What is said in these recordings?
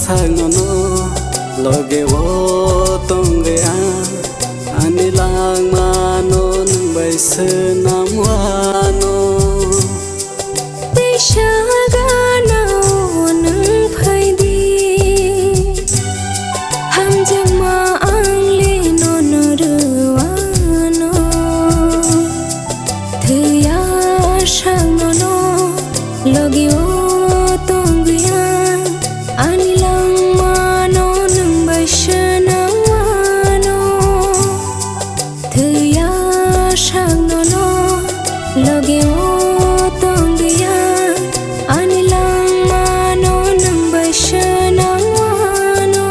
sangono loge wo tonggea ani lang mano nang bai senam wano Tishagana nang phaidi ham jama angle nonoruano thya sangono loge wo tonggea ani lang mano nang bai senam wano thya sangono loge wo tonggea ani lang mano nang bai senam wano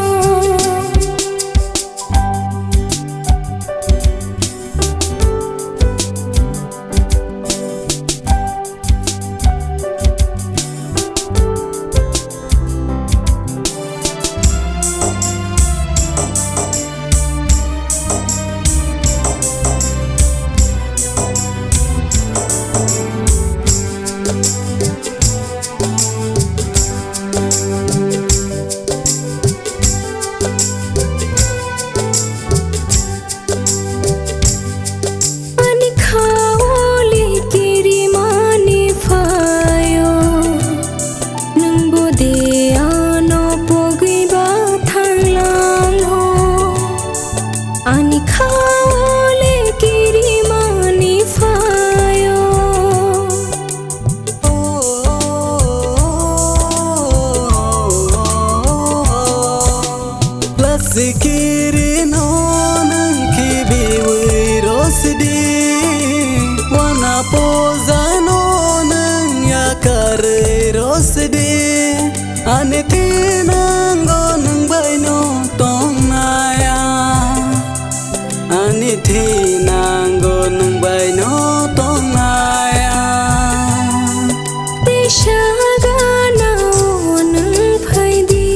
Ani khawle kiri mani fayo Lasi kiri no nang kibi wirosidi wana poza no nang yakare rosidi ane tinango nang baino tong naya ani tinango nang baino tong naya Tishagana nang phaidi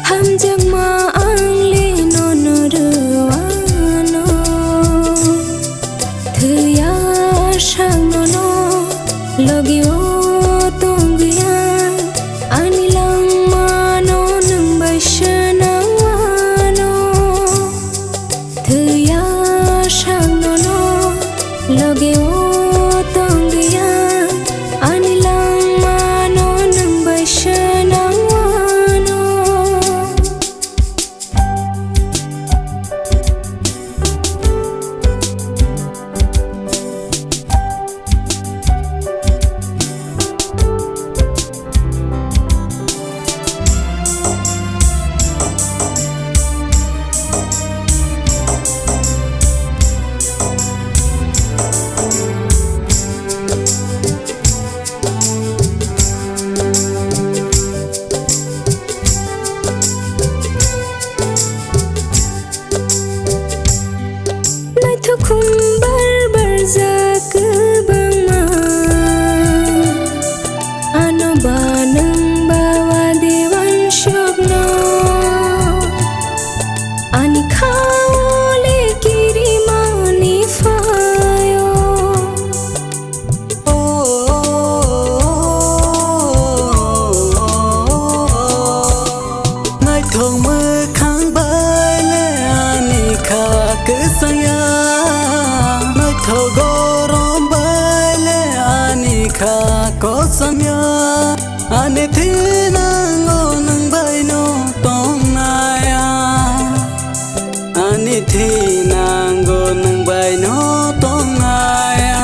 ham jama angle nonoruano thya sangono loge wo tonggea ani lang mano nang bai senam wano thya sangono loge wo tonggea ani lang mano nang bai senam wano Kumbar barzak bangma ano banang bawa dewan syokno ani khawle kiri mani fayo nai thong mơ khang bai le ani kha ke saya thâu gorom baile ani kha ko samya ani thinango nang baino tong naya ani thinango nang baino tong naya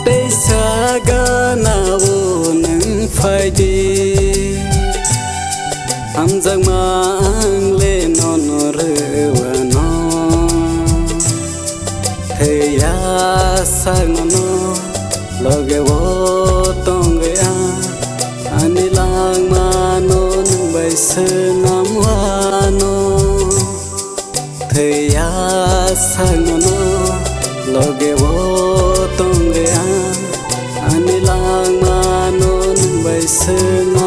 Tishagana wo nang phaidi am jang ma angle nonoruano thya sangono loge wo tonggea ani lang mano nang bai senam wano thya sangono loge wo tonggea ani lang mano nang bai senam